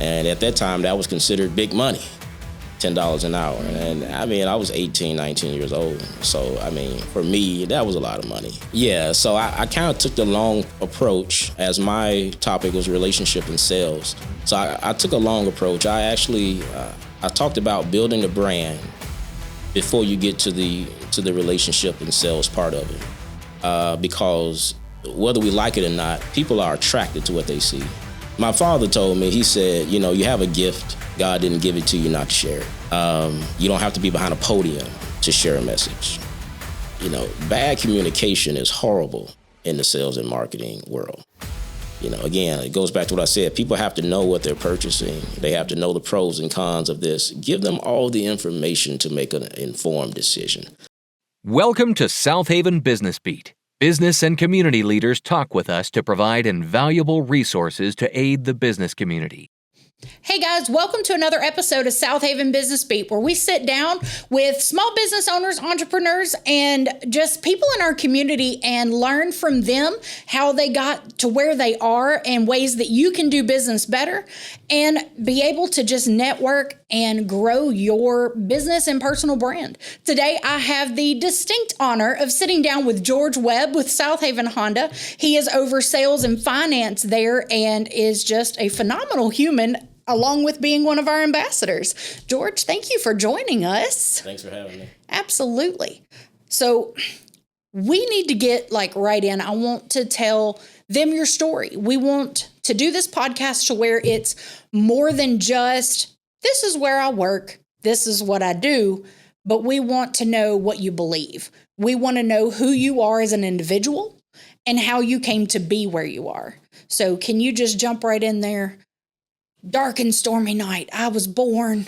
And at that time, that was considered big money, $10 an hour. And I mean, I was 18, 19 years old. So, I mean, for me, that was a lot of money. Yeah, so I kind of took the long approach, as my topic was relationship and sales. So I took a long approach. I actually, I talked about building a brand before you get to the relationship and sales part of it. Because whether we like it or not, people are attracted to what they see. My father told me, he said, you know, you have a gift. God didn't give it to you not to share it. You don't have to be behind a podium to share a message. You know, bad communication is horrible in the sales and marketing world. You know, again, it goes back to what I said. People have to know what they're purchasing. They have to know the pros and cons of this. Give them all the information to make an informed decision. Welcome to Southaven Business Beat. Business and community leaders talk with us to provide invaluable resources to aid the business community. Hey guys, welcome to another episode of Southaven Business Beat, where we sit down with small business owners, entrepreneurs, and just people in our community and learn from them how they got to where they are and ways that you can do business better and be able to just network and grow your business and personal brand. Today, I have the distinct honor of sitting down with George Webb with Southaven Honda. He is over sales and finance there and is just a phenomenal human, along with being one of our ambassadors. George, thank you for joining us. Thanks for having me. Absolutely. So we need to get right in. I want to tell them your story. We want to do this podcast to where it's more than just, this is where I work, this is what I do, but we want to know what you believe. We want to know who you are as an individual and how you came to be where you are. So can you just jump right in there? Dark and stormy night, I was born.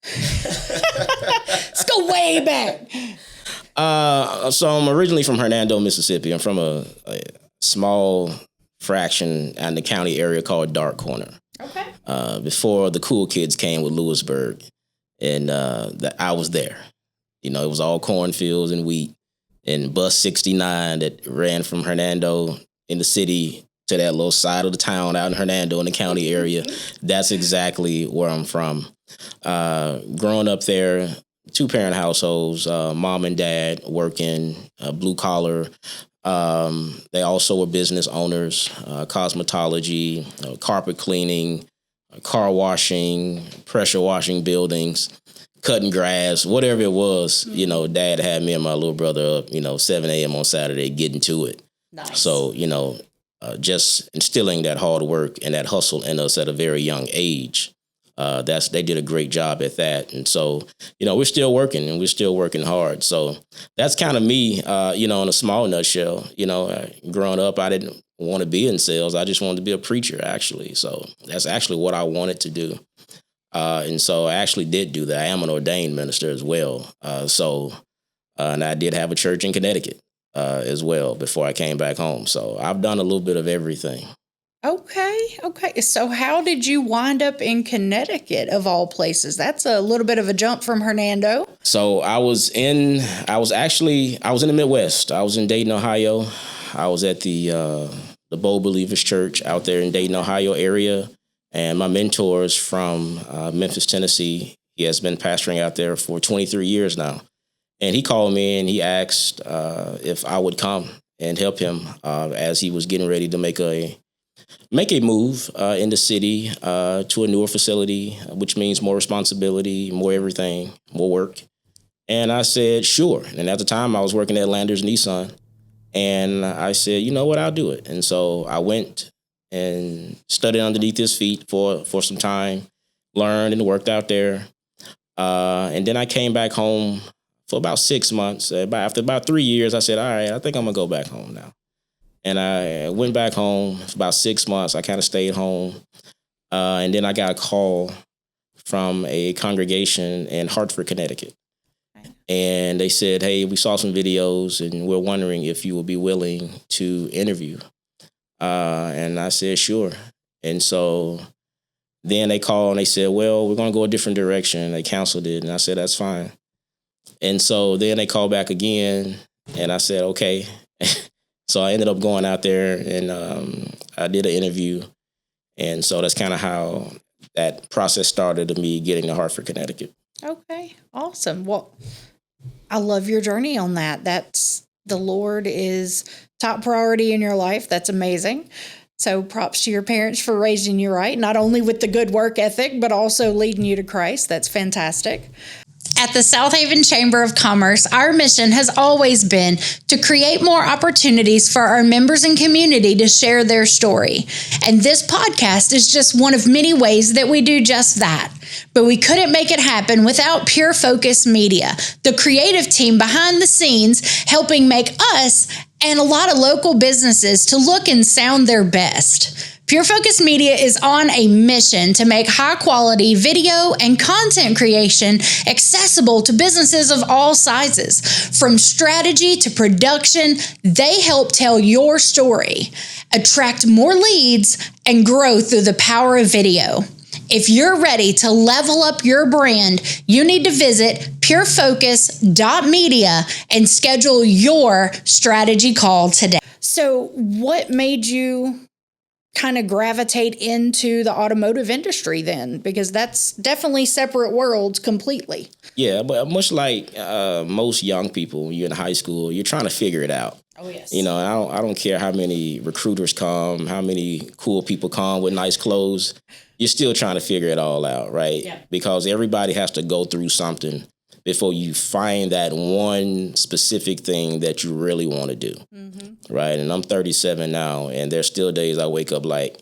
Let's go way back. So I'm originally from Hernando, Mississippi. I'm from a small fraction in the county area called Dark Corner. Okay. Before the cool kids came with Lewisburg, and I was there. You know, it was all cornfields and wheat, and bus 69 that ran from Hernando in the city to that little side of the town out in Hernando in the county area. That's exactly where I'm from. Growing up there, 2-parent households, mom and dad working, blue collar. They also were business owners, cosmetology, carpet cleaning, car washing, pressure washing buildings, cutting grass, whatever it was. You know, dad had me and my little brother up, 7 a.m. on Saturday getting to it. Nice. So, just instilling that hard work and that hustle in us at a very young age. They did a great job at that. And so, we're still working and we're still working hard. So that's kind of me, in a small nutshell. Growing up, I didn't want to be in sales. I just wanted to be a preacher, actually. So that's actually what I wanted to do. And so I actually did do that. I am an ordained minister as well. And I did have a church in Connecticut as well before I came back home. So I've done a little bit of everything. Okay. So how did you wind up in Connecticut, of all places? That's a little bit of a jump from Hernando. So I was in the Midwest. I was in Dayton, Ohio. I was at the Bold Believers Church out there in Dayton, Ohio area. And my mentor is from Memphis, Tennessee. He has been pastoring out there for 23 years now. And he called me and he asked if I would come and help him as he was getting ready to make a move in the city to a newer facility, which means more responsibility, more everything, more work. And I said, sure. And at the time I was working at Landers Nissan. And I said, you know what, I'll do it. And so I went and studied underneath his feet for some time, learned and worked out there. And then I came back home for about 6 months. After about 3 years, I said, all right, I think I'm going to go back home now. And I went back home for about 6 months. I kind of stayed home. And then I got a call from a congregation in Hartford, Connecticut. And they said, hey, we saw some videos and we're wondering if you would be willing to interview. And I said, sure. And so then they called and they said, well, we're going to go a different direction. They canceled it. And I said, that's fine. And so then they called back again and I said, okay. So I ended up going out there and I did an interview. And so that's kind of how that process started of me getting to Hartford, Connecticut. Okay, awesome. Well, I love your journey on that. The Lord is top priority in your life. That's amazing. So props to your parents for raising you right, not only with the good work ethic, but also leading you to Christ. That's fantastic. At the Southaven Chamber of Commerce, our mission has always been to create more opportunities for our members and community to share their story. And this podcast is just one of many ways that we do just that. But we couldn't make it happen without Pure Focus Media, the creative team behind the scenes helping make us and a lot of local businesses to look and sound their best. Pure Focus Media is on a mission to make high-quality video and content creation accessible to businesses of all sizes. From strategy to production, they help tell your story, attract more leads, and grow through the power of video. If you're ready to level up your brand, you need to visit purefocus.media and schedule your strategy call today. So what made you kind of gravitate into the automotive industry then? Because that's definitely separate worlds completely. Yeah, but much like most young people, when you're in high school, you're trying to figure it out. Oh, yes. You know, I don't care how many recruiters come, how many cool people come with nice clothes. You're still trying to figure it all out, right? Yeah. Because everybody has to go through something before you find that one specific thing that you really want to do, right? And I'm 37 now, and there's still days I wake up like,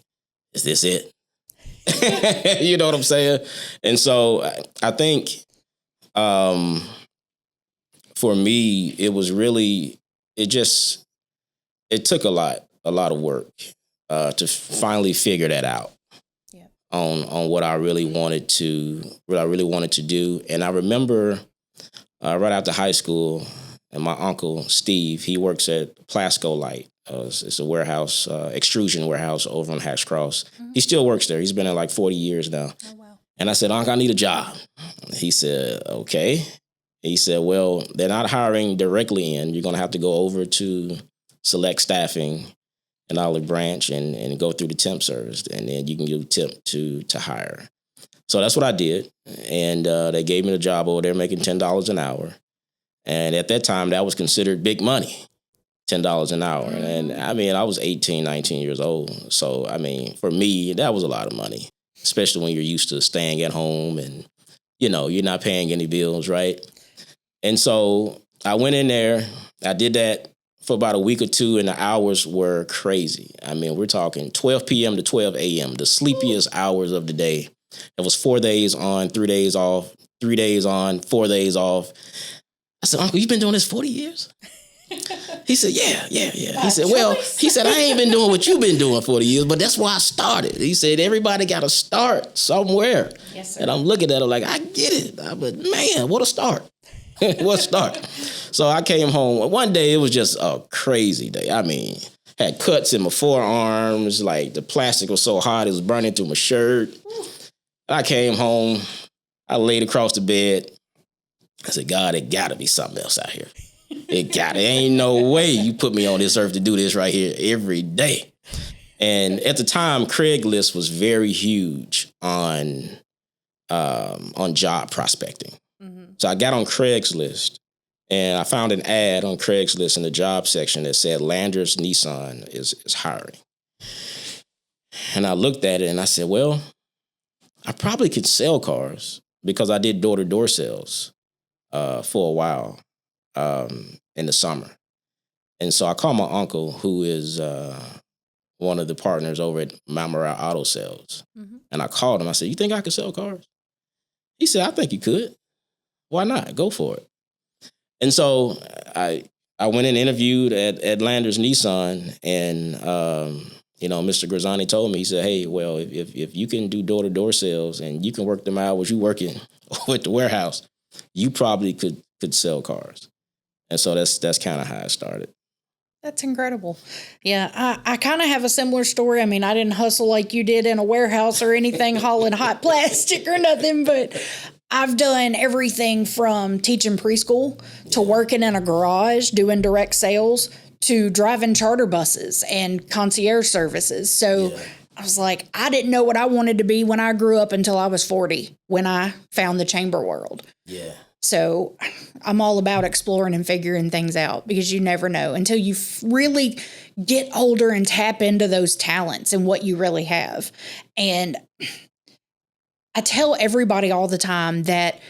is this it? You know what I'm saying? And so I think for me, it was really, it took a lot of work to finally figure that out. On what I really wanted to do. And I remember right after high school, and my uncle Steve, he works at Plasco Light. It's a warehouse, extrusion warehouse over on Hatch Cross. He still works there. He's been there like 40 years now. Oh, wow. And I said, Uncle, I need a job. He said, okay. He said, well, they're not hiring directly in. You're going to have to go over to Select Staffing in Olive Branch and go through the temp service, and then you can give temp to hire. So that's what I did, and they gave me the job over there making $10 an hour. And at that time, that was considered big money, $10 an hour. And I mean, I was 18, 19 years old. So, I mean, for me, that was a lot of money, especially when you're used to staying at home and, you know, you're not paying any bills, right? And so I went in there, I did that for about a week or two, and the hours were crazy. I mean, we're talking 12 p.m. to 12 a.m., the sleepiest hours of the day. It was 4 days on, 3 days off, 3 days on, 4 days off. I said, Uncle, you've been doing this 40 years? He said, yeah. He said, well, I ain't been doing what you've been doing 40 years, but that's why I started. He said, everybody got to start somewhere. Yes, sir. And I'm looking at him like, I get it. But man, what a start. What a start. So I came home. One day, it was just a crazy day. I mean, had cuts in my forearms. Like, the plastic was so hot, it was burning through my shirt. I came home. I laid across the bed. I said, God, it got to be something else out here. It ain't no way you put me on this earth to do this right here every day. And at the time, Craigslist was very huge on job prospecting. So I got on Craigslist, and I found an ad on Craigslist in the job section that said Landers Nissan is hiring. And I looked at it and I said, well, I probably could sell cars because I did door-to-door sales for a while in the summer. And so I called my uncle, who is one of the partners over at Mount Morale Auto Sales. And I called him. I said, you think I could sell cars? He said, I think you could. Why not? Go for it. And so I went and interviewed at Landers Nissan, and Mr. Grazzani told me, he said, hey, well, if you can do door-to-door sales and you can work them hours you working with the warehouse, you probably could sell cars. And so that's kind of how it started. That's incredible. Yeah, I kind of have a similar story. I mean, I didn't hustle like you did in a warehouse or anything, hauling hot plastic or nothing, but I've done everything from teaching preschool to working in a garage, doing direct sales, to driving charter buses and concierge services. So I was like, I didn't know what I wanted to be when I grew up until I was 40, when I found the chamber world. Yeah. So I'm all about exploring and figuring things out, because you never know until you really get older and tap into those talents and what you really have. And I tell everybody all the time that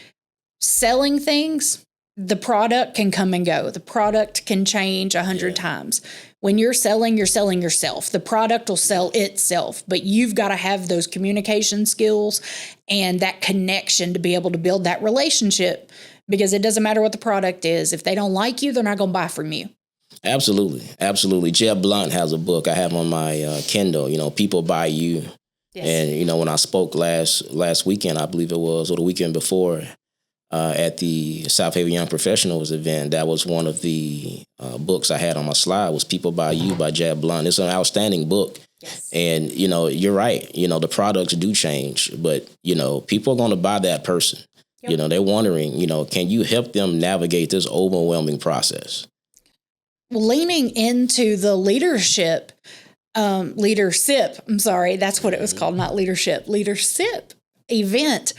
selling things, the product can come and go. The product can change 100 times. When you're selling yourself. The product will sell itself, but you've got to have those communication skills and that connection to be able to build that relationship, because it doesn't matter what the product is. If they don't like you, they're not going to buy from you. Absolutely. Absolutely. Jeb Blunt has a book I have on my Kindle, People Buy You. Yes. And, when I spoke last weekend, I believe it was, or the weekend before, at the Southaven Young Professionals event, that was one of the books I had on my slide, was People Buy You by Jeb Blunt. It's an outstanding book. Yes. And, you're right. The products do change, but, people are going to buy that person. Yep. They're wondering, can you help them navigate this overwhelming process? Leaning into the leadership, that's what it was called, not leadership event.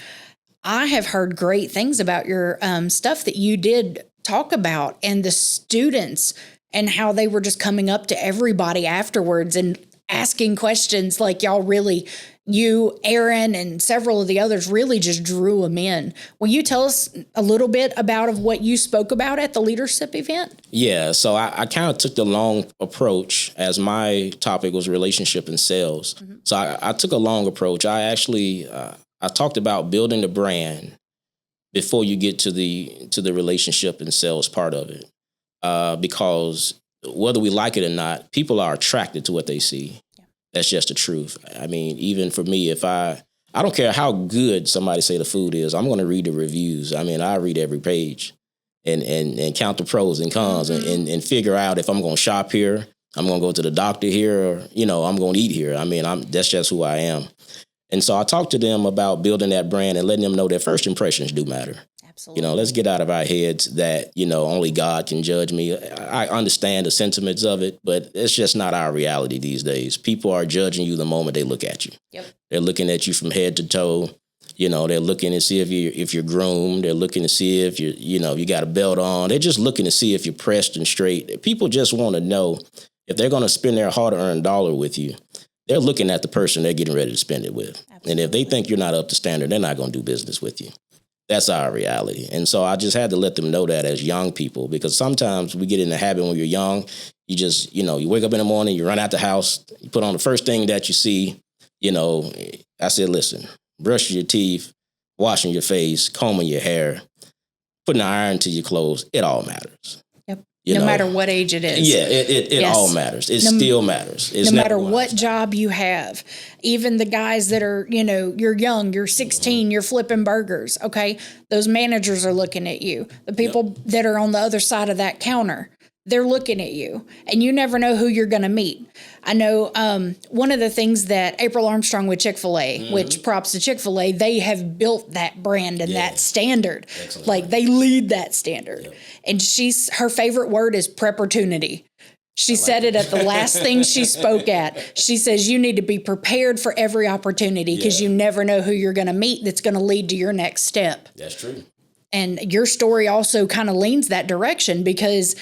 I have heard great things about your stuff that you did talk about, and the students and how they were just coming up to everybody afterwards and asking questions, like y'all really, you, Aaron, and several of the others really just drew them in. Will you tell us a little bit about what you spoke about at the leadership event? Yeah, so I kind of took the long approach, as my topic was relationship and sales. Mm-hmm. So I took a long approach. I actually I talked about building the brand before you get to the relationship and sales part of it, because whether we like it or not, people are attracted to what they see. Yeah. That's just the truth. I mean, even for me, if I don't care how good somebody say the food is, I'm going to read the reviews. I mean, I read every page and count the pros and cons, mm-hmm. and figure out if I'm going to shop here, I'm going to go to the doctor here, or I'm going to eat here. I mean, that's just who I am. And so I talked to them about building that brand and letting them know that first impressions do matter. Absolutely. Let's get out of our heads that, only God can judge me. I understand the sentiments of it, but it's just not our reality these days. People are judging you the moment they look at you. Yep. They're looking at you from head to toe. They're looking to see if you're groomed. They're looking to see if you got a belt on. They're just looking to see if you're pressed and straight. People just want to know if they're going to spend their hard-earned dollar with you. They're looking at the person they're getting ready to spend it with. Absolutely. And if they think you're not up to standard, they're not going to do business with you. That's our reality. And so I just had to let them know that as young people, because sometimes we get in the habit when you're young, you just, you wake up in the morning, you run out the house, you put on the first thing that you see. I said, listen, brushing your teeth, washing your face, combing your hair, putting an iron to your clothes, it all matters. No matter what age it is. Yeah, it yes. all matters. It still matters. It's no matter what job you have. Even the guys that are, you're young, you're 16, mm-hmm. you're flipping burgers, okay? Those managers are looking at you. The people that are on the other side of that counter, they're looking at you, and you never know who you're going to meet. I know one of the things that April Armstrong with Chick-fil-A, mm-hmm. which props to Chick-fil-A, they have built that brand and that standard. Excellent. Like they lead that standard. Yep. And her favorite word is preppertunity. She said it at the last thing she spoke at. She says, you need to be prepared for every opportunity, because you never know who you're going to meet that's going to lead to your next step. That's true. And your story also kind of leans that direction, because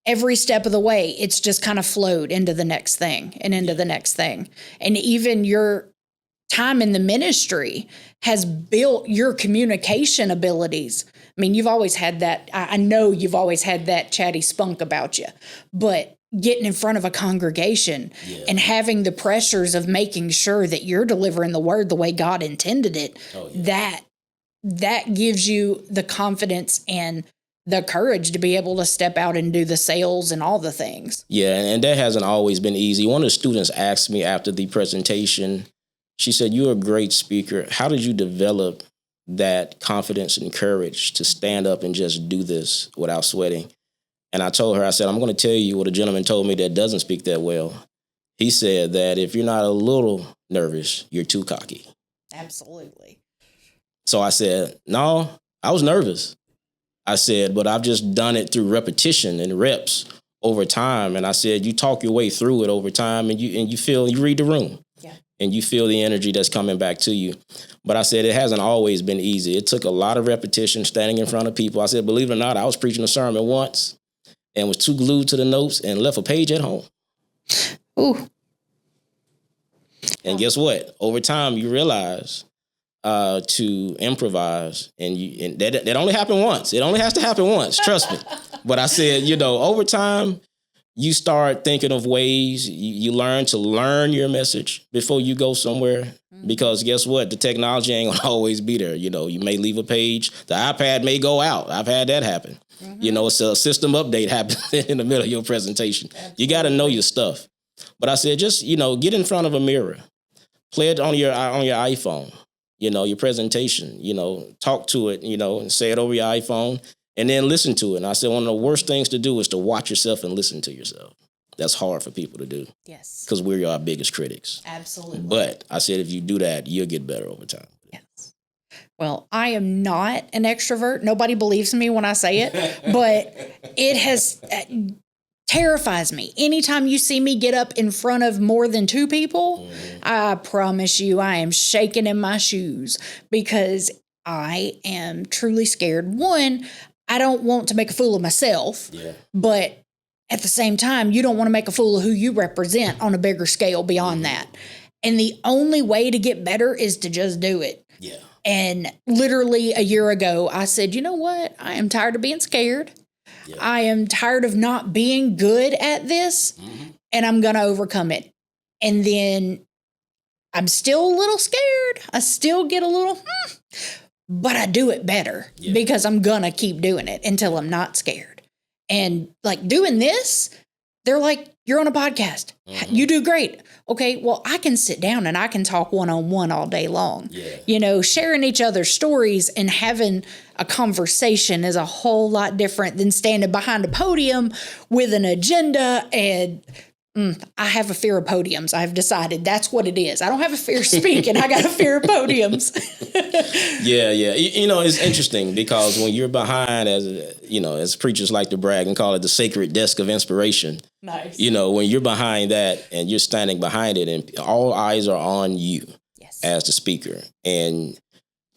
every step of the way, it's just kind of flowed into the next thing and into the next thing. And even your time in the ministry has built your communication abilities. I mean, you've always had that. I know you've always had that chatty spunk about you, but getting in front of a congregation and having the pressures of making sure that you're delivering the word the way God intended it, that gives you the confidence and the courage to be able to step out and do the sales and all the things. Yeah, and that hasn't always been easy. One of the students asked me after the presentation, she said, you're a great speaker. How did you develop that confidence and courage to stand up and just do this without sweating? And I told her, I said, I'm going to tell you what a gentleman told me that doesn't speak that well. He said that if you're not a little nervous, you're too cocky. Absolutely. So I said, no, I was nervous. I said, but I've just done it through repetition and reps over time. And I said, you talk your way through it over time, and you read the room. Yeah. and you feel the energy that's coming back to you. But I said, it hasn't always been easy. It took a lot of repetition standing in front of people. I said, believe it or not, I was preaching a sermon once and was too glued to the notes and left a page at home. Ooh. And guess what? Over time, you realize to improvise, and that only happened once. It only has to happen once, trust me. But I said, over time, you start thinking of ways, you learn to learn your message before you go somewhere. Because guess what? The technology ain't gonna always be there. You may leave a page. The iPad may go out. I've had that happen. It's a system update happens in the middle of your presentation. Absolutely. You got to know your stuff. But I said, just, get in front of a mirror. Play it on your iPhone. Your presentation, talk to it, and say it over your iPhone. And then listen to it. And I said, one of the worst things to do is to watch yourself and listen to yourself. That's hard for people to do. Yes. Because we're our biggest critics. Absolutely. But I said, if you do that, you'll get better over time. Yes. Well, I am not an extrovert. Nobody believes me when I say it, but it has terrifies me. Anytime you see me get up in front of more than two people, I promise you I am shaking in my shoes because I am truly scared. One, I don't want to make a fool of myself, but at the same time, you don't want to make a fool of who you represent on a bigger scale beyond that. And the only way to get better is to just do it. Yeah. And literally a year ago, I said, you know what? I am tired of being scared. Yeah. I am tired of not being good at this, and I'm going to overcome it. And then I'm still a little scared. I still get a little, but I do it better because I'm going to keep doing it until I'm not scared. And like doing this, they're like, you're on a podcast. You do great. Okay, well, I can sit down and I can talk one-on-one all day long. Yeah. Sharing each other's stories and having a conversation is a whole lot different than standing behind a podium with an agenda. And I have a fear of podiums. I've decided that's what it is. I don't have a fear of speaking. I got a fear of podiums. Yeah. It's interesting because when you're behind, as preachers like to brag and call it the sacred desk of inspiration. Nice. When you're behind that and you're standing behind it and all eyes are on you as the speaker. And,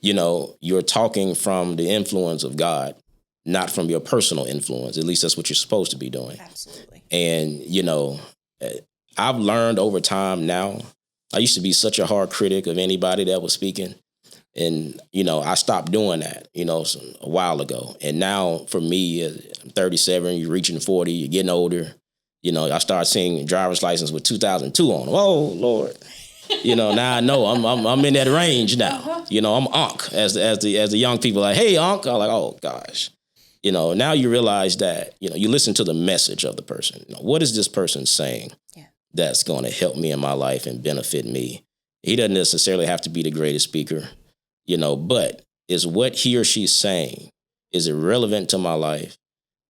you're talking from the influence of God, not from your personal influence. At least that's what you're supposed to be doing. Absolutely. And, I've learned over time now. I used to be such a hard critic of anybody that was speaking. And, I stopped doing that, a while ago. And now for me, I'm 37, you're reaching 40, you're getting older. I started seeing driver's license with 2002 on them. Oh, Lord. Now I know I'm in that range now. I'm Unc, as the young people are like, hey, Unc. I'm like, oh, gosh. Now you realize that, you listen to the message of the person. What is this person saying that's going to help me in my life and benefit me? He doesn't necessarily have to be the greatest speaker, but is what he or she's saying, is it relevant to my life?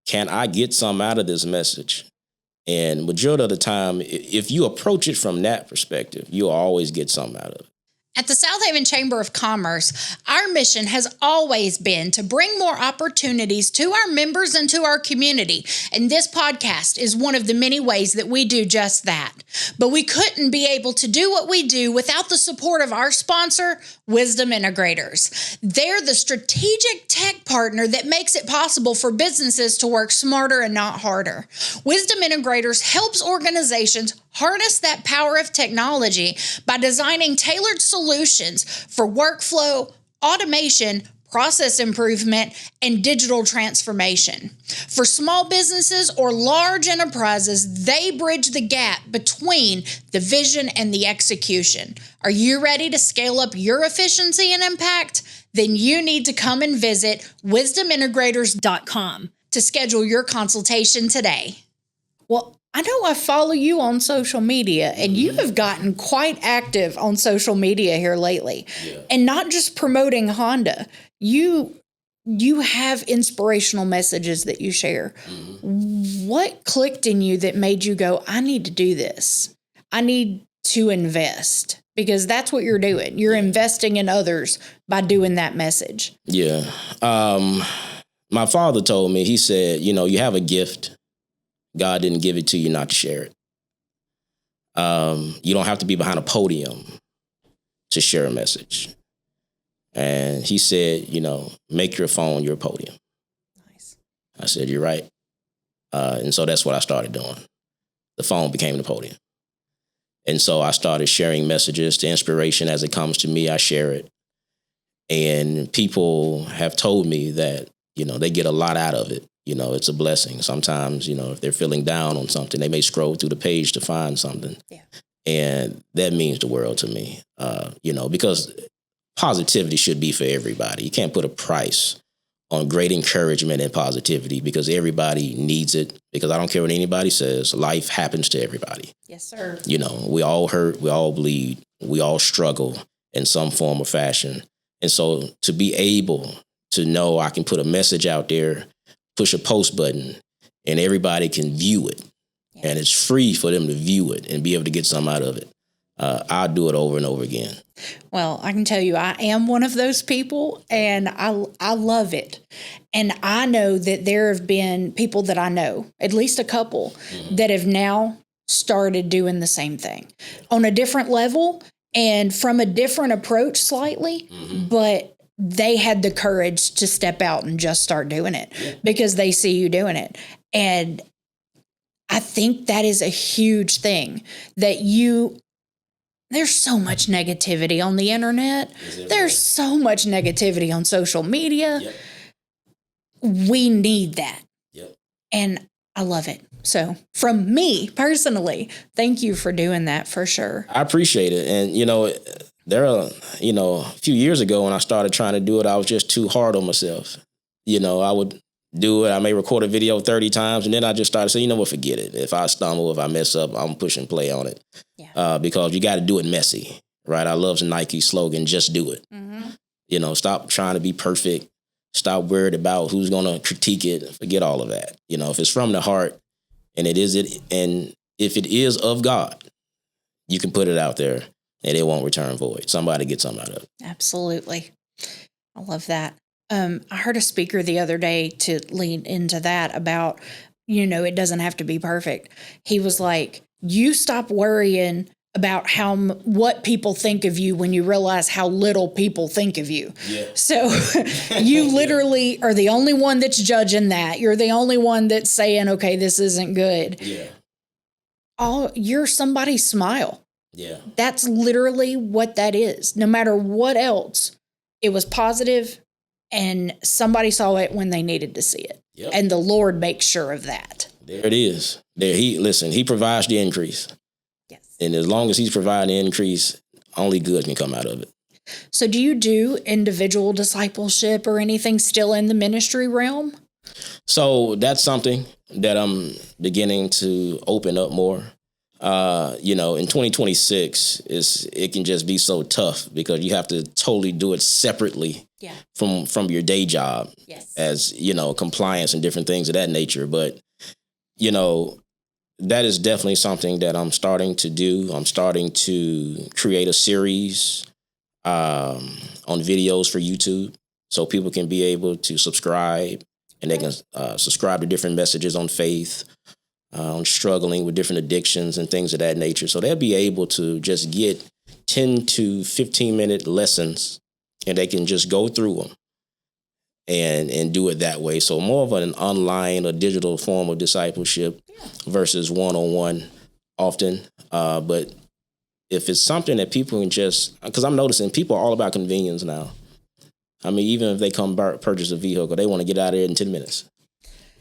Can I get some out of this message? And majority of the time, if you approach it from that perspective, you'll always get something out of it. At the Southaven Chamber of Commerce, our mission has always been to bring more opportunities to our members and to our community. And this podcast is one of the many ways that we do just that. But we couldn't be able to do what we do without the support of our sponsor, Wisdom Integrators. They're the strategic tech partner that makes it possible for businesses to work smarter and not harder. Wisdom Integrators helps organizations harness that power of technology by designing tailored solutions for workflow, automation, process improvement, and digital transformation. For small businesses or large enterprises, they bridge the gap between the vision and the execution. Are you ready to scale up your efficiency and impact? Then you need to come and visit wisdomintegrators.com to schedule your consultation today. Well, I know I follow you on social media, and you have gotten quite active on social media here lately. Yeah. And not just promoting Honda. You have inspirational messages that you share. What clicked in you that made you go, I need to do this? I need to invest. Because that's what you're doing. You're investing in others by doing that message. Yeah. My father told me, he said, you have a gift. God didn't give it to you not to share it. You don't have to be behind a podium to share a message. And he said, make your phone your podium. Nice. I said, you're right. And so that's what I started doing. The phone became the podium. And so I started sharing messages, the inspiration as it comes to me, I share it. And people have told me that, they get a lot out of it. It's a blessing. Sometimes, if they're feeling down on something, they may scroll through the page to find something. Yeah. And that means the world to me, because positivity should be for everybody. You can't put a price on great encouragement and positivity because everybody needs it. Because I don't care what anybody says, life happens to everybody. Yes, sir. We all hurt, we all bleed, we all struggle in some form or fashion. And so to be able to know I can put a message out there, push a post button, and everybody can view it. Yeah. And it's free for them to view it and be able to get something out of it. I'll do it over and over again. Well, I can tell you, I am one of those people, and I love it. And I know that there have been people that I know, at least a couple, that have now started doing the same thing on a different level and from a different approach slightly, but they had the courage to step out and just start doing it because they see you doing it. And I think that is a huge thing that there's so much negativity on the internet. There's so much negativity on social media. Yep. We need that. Yep. And I love it. So from me personally, thank you for doing that for sure. I appreciate it. And, a few years ago when I started trying to do it, I was just too hard on myself. I would do it. I may record a video 30 times and then I just started saying, forget it. If I stumble, if I mess up, I'm pushing play on it. Yeah. Because you got to do it messy, right? I love Nike's slogan, just do it. Mm-hmm. Stop trying to be perfect. Stop worried about who's going to critique it. Forget all of that. If it's from the heart and and if it is of God, you can put it out there and it won't return void. Somebody gets something out of it. Absolutely. I love that. I heard a speaker the other day to lean into that about, it doesn't have to be perfect. He was like, you stop worrying about what people think of you when you realize how little people think of you. Yeah. So you literally are the only one that's judging that. You're the only one that's saying, okay, this isn't good. Yeah. You're somebody's smile. Yeah. That's literally what that is. No matter what else, it was positive and somebody saw it when they needed to see it. Yep. And the Lord makes sure of that. There it is. He provides the increase. Yes. And as long as he's providing the increase, only good can come out of it. So do you do individual discipleship or anything still in the ministry realm? So that's something that I'm beginning to open up more. In 2026, it can just be so tough because you have to totally do it separately from your day job. Yes. As, compliance and different things of that nature. But, that is definitely something that I'm starting to do. I'm starting to create a series on videos for YouTube so people can be able to subscribe and they can subscribe to different messages on faith, on struggling with different addictions and things of that nature. So they'll be able to just get 10 to 15-minute lessons and they can just go through them and do it that way. So more of an online or digital form of discipleship versus one-on-one often. But if it's something that people can because I'm noticing people are all about convenience now. I mean, even if they come purchase a vehicle, they want to get out of there in 10 minutes.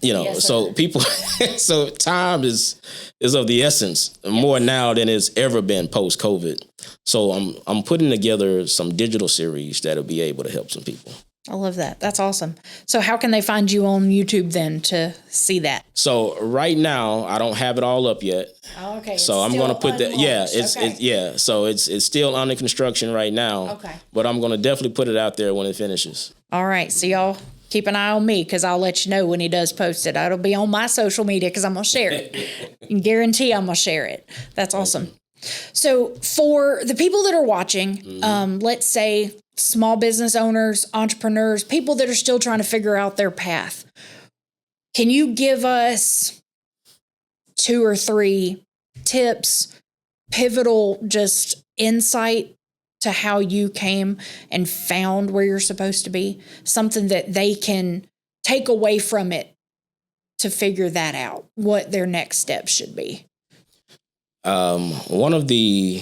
Yes, so people, so time is of the essence more now than it's ever been post-COVID. So I'm putting together some digital series that'll be able to help some people. I love that. That's awesome. So how can they find you on YouTube then to see that? So right now I don't have it all up yet. Oh, okay. So I'm going to put that. Yeah, So it's still under construction right now. Okay. But I'm going to definitely put it out there when it finishes. All right. So y'all keep an eye on me because I'll let you know when he does post it. It'll be on my social media because I'm going to share it. You can guarantee I'm going to share it. That's awesome. So for the people that are watching, let's say small business owners, entrepreneurs, people that are still trying to figure out their path, can you give us 2 or 3 tips, pivotal just insight to how you came and found where you're supposed to be, something that they can take away from it to figure that out, what their next steps should be? One of the,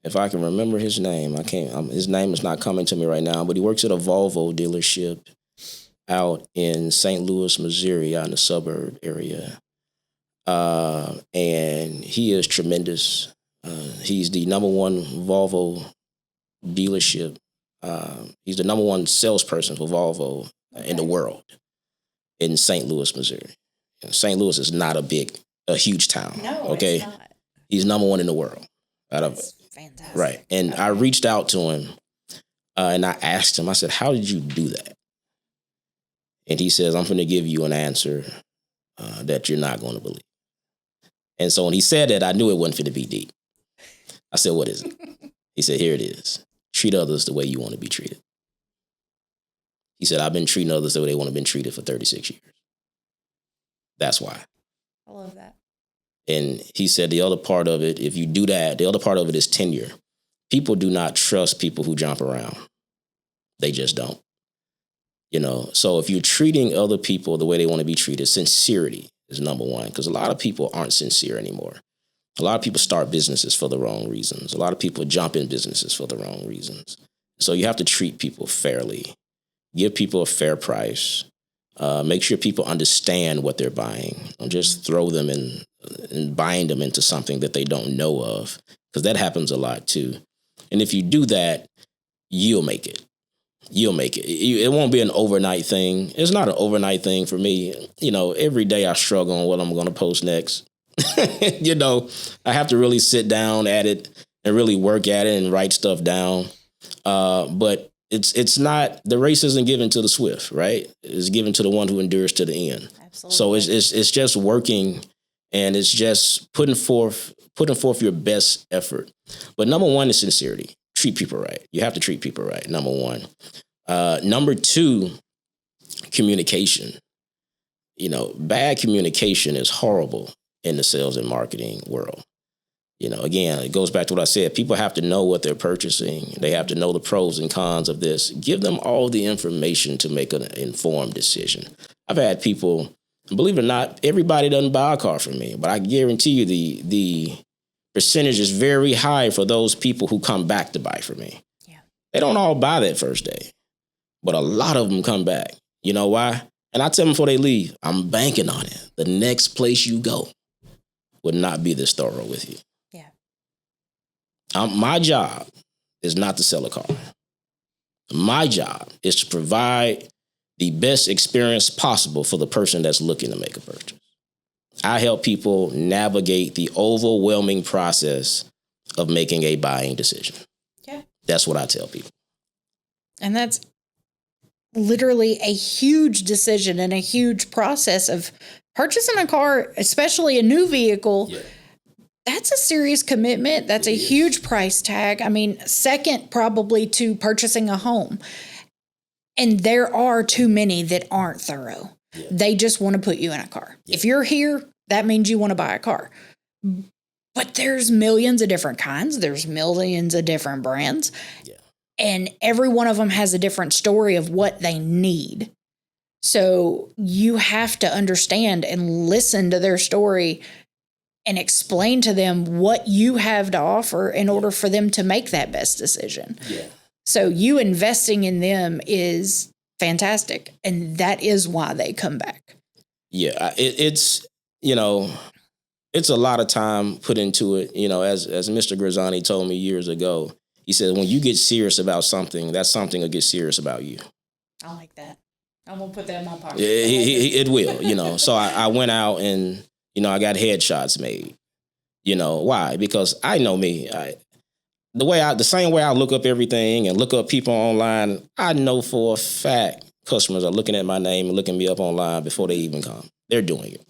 if I can remember his name, I can't, his name is not coming to me right now, but he works at a Volvo dealership out in St. Louis, Missouri, out in the suburb area. And he is tremendous. He's the number one Volvo dealership. He's the number one salesperson for Volvo in the world in St. Louis, Missouri. St. Louis is not a huge town. No, okay? It's not. He's number one in the world. That's fantastic. Right. And I reached out to him and I asked him, I said, how did you do that? And he says, I'm going to give you an answer that you're not going to believe. And so when he said that, I knew it wasn't going to be deep. I said, what is it? He said, here it is. Treat others the way you want to be treated. He said, I've been treating others the way they want to be treated for 36 years. That's why. I love that. And he said the other part of it, if you do that, the other part of it is tenure. People do not trust people who jump around. They just don't. So if you're treating other people the way they want to be treated, sincerity is number one, because a lot of people aren't sincere anymore. A lot of people start businesses for the wrong reasons. A lot of people jump in businesses for the wrong reasons. So you have to treat people fairly, give people a fair price, make sure people understand what they're buying. Don't just throw them in and bind them into something that they don't know of, because that happens a lot too. And if you do that, you'll make it. You'll make it. It won't be an overnight thing. It's not an overnight thing for me. Every day I struggle on what I'm going to post next. I have to really sit down at it and really work at it and write stuff down. But it's not, the race isn't given to the swift, right? It's given to the one who endures to the end. Absolutely. So it's just working, and it's just putting forth your best effort. But number one is sincerity. Treat people right. You have to treat people right, number one. Number two, communication. Bad communication is horrible in the sales and marketing world. Again, it goes back to what I said. People have to know what they're purchasing. They have to know the pros and cons of this. Give them all the information to make an informed decision. I've had people, believe it or not, everybody doesn't buy a car from me, but I guarantee you the percentage is very high for those people who come back to buy from me. Yeah. They don't all buy that first day, but a lot of them come back. You know why? And I tell them before they leave, I'm banking on it. The next place you go would not be this thorough with you. Yeah. My job is not to sell a car. My job is to provide the best experience possible for the person that's looking to make a purchase. I help people navigate the overwhelming process of making a buying decision. Yeah. That's what I tell people. And that's literally a huge decision and a huge process of purchasing a car, especially a new vehicle. Yeah. That's a serious commitment. That's a huge price tag. I mean, second probably to purchasing a home. And there are too many that aren't thorough. Yeah. They just want to put you in a car. Yeah. If you're here, that means you want to buy a car. But there's millions of different kinds. There's millions of different brands. Yeah. And every one of them has a different story of what they need. So you have to understand and listen to their story and explain to them what you have to offer in order for them to make that best decision. Yeah. So you investing in them is fantastic. And that is why they come back. Yeah, it's a lot of time put into it. As Mr. Grizzani told me years ago, he said, when you get serious about something, that something will get serious about you. I like that. I'm going to put that in my pocket. Yeah, it will, So I went out and, I got headshots made. Why? Because I know me. The same way I look up everything and look up people online, I know for a fact customers are looking at my name and looking me up online before they even come. They're doing it,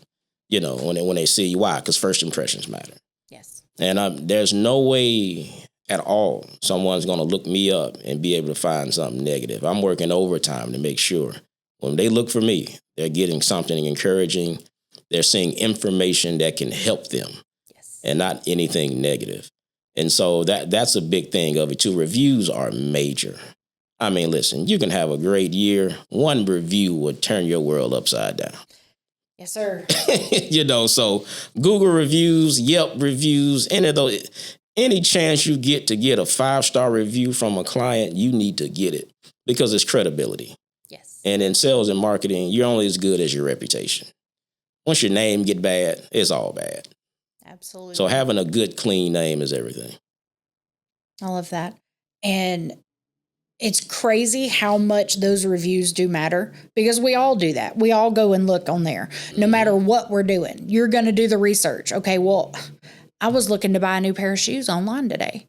when they see you. Why? Because first impressions matter. Yes. And there's no way at all someone's going to look me up and be able to find something negative. I'm working overtime to make sure when they look for me, they're getting something encouraging. They're seeing information that can help them. Yes. And not anything negative. And so that's a big thing of it too. Reviews are major. I mean, listen, you can have a great year. One review would turn your world upside down. Yes, sir. So Google reviews, Yelp reviews, any chance you get to get a 5-star review from a client, you need to get it because it's credibility. Yes. And in sales and marketing, you're only as good as your reputation. Once your name get bad, it's all bad. Absolutely. So having a good, clean name is everything. I love that. And it's crazy how much those reviews do matter because we all do that. We all go and look on there, no matter what we're doing. You're going to do the research. Okay, well, I was looking to buy a new pair of shoes online today,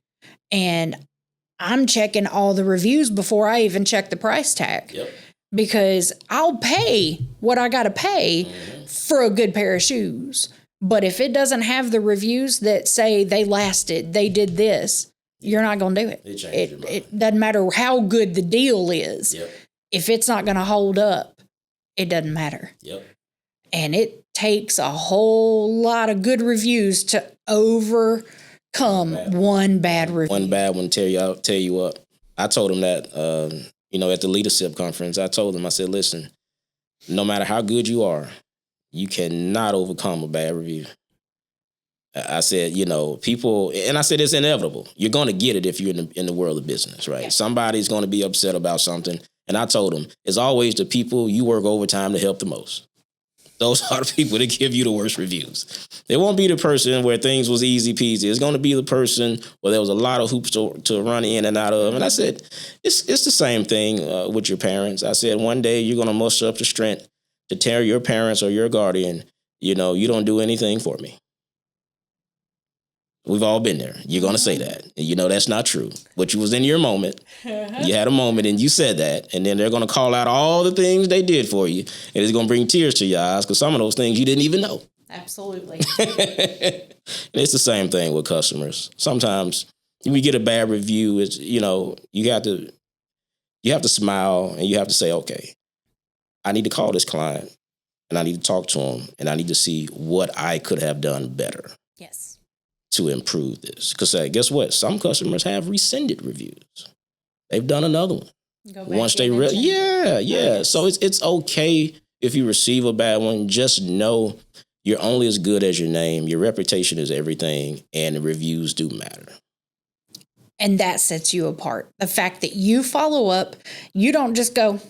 and I'm checking all the reviews before I even check the price tag. Yep. Because I'll pay what I got to pay for a good pair of shoes. But if it doesn't have the reviews that say they lasted, they did this, you're not going to do it. It doesn't matter how good the deal is. Yep. If it's not going to hold up, it doesn't matter. Yep. And it takes a whole lot of good reviews to overcome one bad review. One bad one tear you up. I told him that, at the leadership conference, I told him, I said, listen, no matter how good you are, you cannot overcome a bad review. I said, people, and I said, it's inevitable. You're going to get it if you're in the world of business, right? Yeah. Somebody's going to be upset about something. And I told them, it's always the people you work overtime to help the most. Those are the people that give you the worst reviews. It won't be the person where things was easy peasy. It's going to be the person where there was a lot of hoops to run in and out of. And I said, it's the same thing with your parents. I said, one day you're going to muster up the strength to tell your parents or your guardian, you don't do anything for me. We've all been there. You're going to say that. And that's not true. But you was in your moment. You had a moment and you said that. And then they're going to call out all the things they did for you. And it's going to bring tears to your eyes because some of those things you didn't even know. Absolutely. And it's the same thing with customers. Sometimes when you get a bad review, it's, you have to smile and you have to say, okay, I need to call this client and I need to talk to him and I need to see what I could have done better. Yes. To improve this. Because guess what? Some customers have rescinded reviews. They've done another one. Once they yeah. So it's okay if you receive a bad one. Just know you're only as good as your name. Your reputation is everything, and the reviews do matter. And that sets you apart. The fact that you follow up, you don't just go,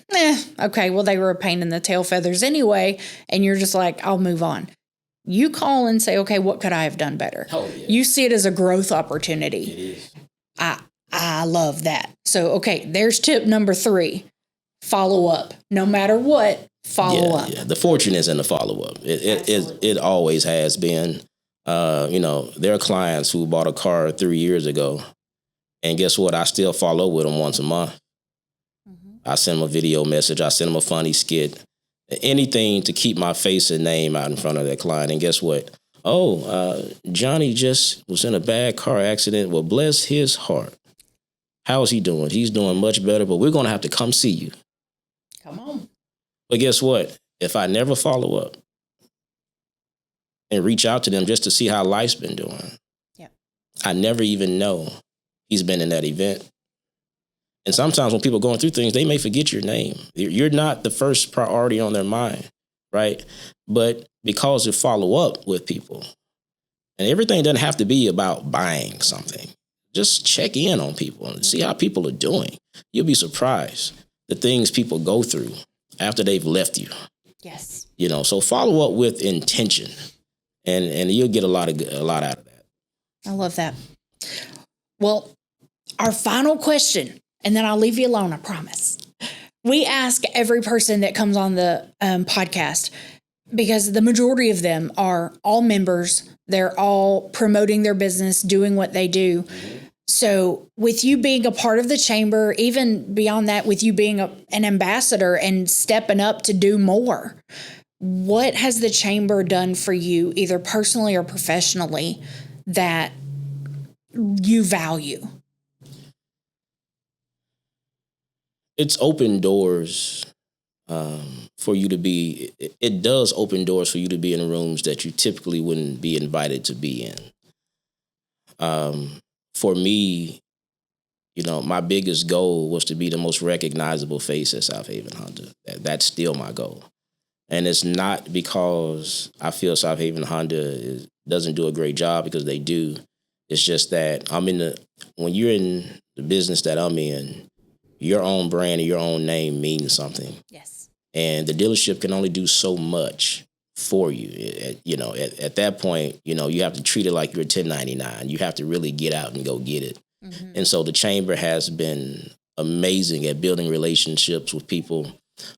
okay, well, they were a pain in the tail feathers anyway, and you're just like, I'll move on. You call and say, okay, what could I have done better? Oh, yeah. You see it as a growth opportunity. It is. I love that. So, okay, there's tip number 3. Follow up. No matter what, follow up. Yeah. The fortune is in the follow-up. It always has been. There are clients who bought a car 3 years ago, and guess what? I still follow up with them once a month. Mm-hmm. I send them a video message. I send them a funny skit. Anything to keep my face and name out in front of that client. And guess what? Johnny just was in a bad car accident. Well, bless his heart. How is he doing? He's doing much better, but we're going to have to come see you. Come on. But guess what? If I never follow up and reach out to them just to see how life's been doing, I never even know he's been in that event. And sometimes when people are going through things, they may forget your name. You're not the first priority on their mind, right? But because you follow up with people, and everything doesn't have to be about buying something. Just check in on people and see how people are doing. You'll be surprised the things people go through after they've left you. Yes. So follow up with intention, and you'll get a lot out of that. I love that. Well, our final question. And then I'll leave you alone, I promise. We ask every person that comes on the podcast, because the majority of them are all members. They're all promoting their business, doing what they do. Mm-hmm. So with you being a part of the chamber, even beyond that, with you being an ambassador and stepping up to do more, what has the chamber done for you, either personally or professionally, that you value? It's open doors for you to be. It does open doors for you to be in rooms that you typically wouldn't be invited to be in. for me, my biggest goal was to be the most recognizable face at Southaven Honda. That's still my goal. And it's not because I feel Southaven Honda doesn't do a great job, because they do. It's just that when you're in the business that I'm in, your own brand and your own name means something. Yes. And the dealership can only do so much for you. At that point, you have to treat it like you're 1099. You have to really get out and go get it. Mm-hmm. And so the chamber has been amazing at building relationships with people.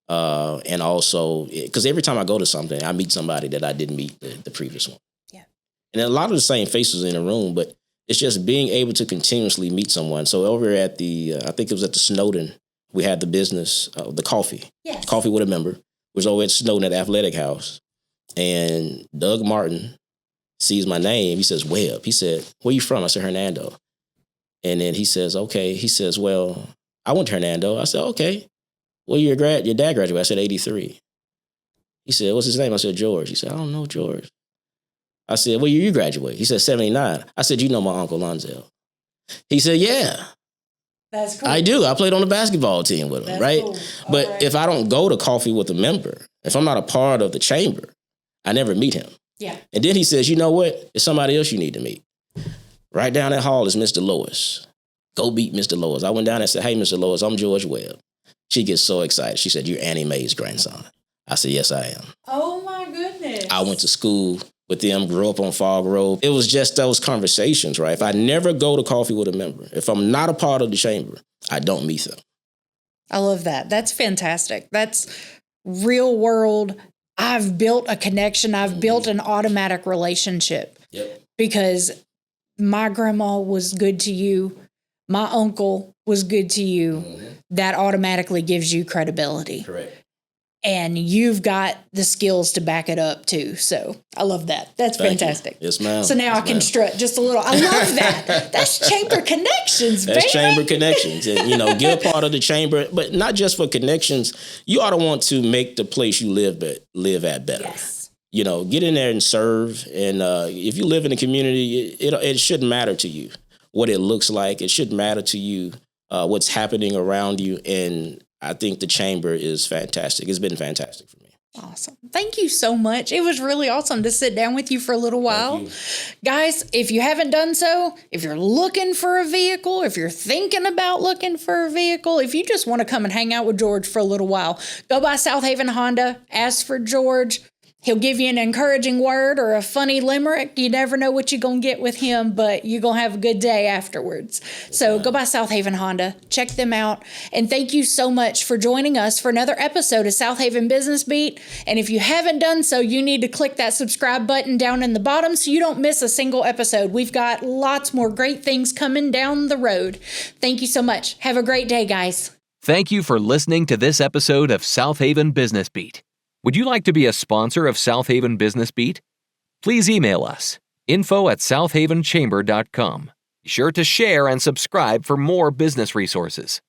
And also, because every time I go to something, I meet somebody that I didn't meet the previous one. Yeah. And a lot of the same faces in the room, but it's just being able to continuously meet someone. So over at I think it was at the Snowden, we had the business, the coffee. Yes. Coffee with a Member, was over at Snowden at the Athletic House. And Doug Martin sees my name. He says, Webb. He said, where you from? I said, Hernando. And then he says, okay. He says, well, I went to Hernando. I said, okay. Well, your dad graduated. I said, 83. He said, what's his name? I said, George. He said, I don't know George. I said, well, you graduate? He said, 79. I said, you know my Uncle Lonzel. He said, yeah. That's cool. I do. I played on the basketball team with him, right? Cool. But if I don't go to coffee with a member, if I'm not a part of the chamber, I never meet him. Yeah. And then he says, you know what? There's somebody else you need to meet. Right down that hall is Mr. Lois. Go meet Mr. Lois. I went down and said, hey, Mr. Lois, I'm George Webb. She gets so excited. She said, you're Annie Mae's grandson. I said, yes, I am. Oh, my goodness. I went to school with them, grew up on Fog Road. It was just those conversations, right? If I never go to coffee with a member, if I'm not a part of the chamber, I don't meet them. I love that. That's fantastic. That's real world. I've built a connection. I've built an automatic relationship. Yep. Because my grandma was good to you. My uncle was good to you. Mm-hmm. That automatically gives you credibility. Correct. And you've got the skills to back it up too. So I love that. That's fantastic. Yes, ma'am. So now I can strut just a little. I love that. That's chamber connections, baby. That's chamber connections. And, get a part of the chamber, but not just for connections. You ought to want to make the place you live at better. Yes. Get in there and serve. And if you live in a community, it shouldn't matter to you what it looks like. It shouldn't matter to you what's happening around you. And I think the chamber is fantastic. It's been fantastic for me. Awesome. Thank you so much. It was really awesome to sit down with you for a little while. Guys, if you haven't done so, if you're looking for a vehicle, if you're thinking about looking for a vehicle, if you just want to come and hang out with George for a little while, go by Southaven Honda, ask for George. He'll give you an encouraging word or a funny limerick. You never know what you're going to get with him, but you're going to have a good day afterwards. So go by Southaven Honda. Check them out. And thank you so much for joining us for another episode of Southaven Business Beat. And if you haven't done so, you need to click that subscribe button down in the bottom so you don't miss a single episode. We've got lots more great things coming down the road. Thank you so much. Have a great day, guys. Thank you for listening to this episode of Southaven Business Beat. Would you like to be a sponsor of Southaven Business Beat? Please email us, info@southavenchamber.com. Be sure to share and subscribe for more business resources.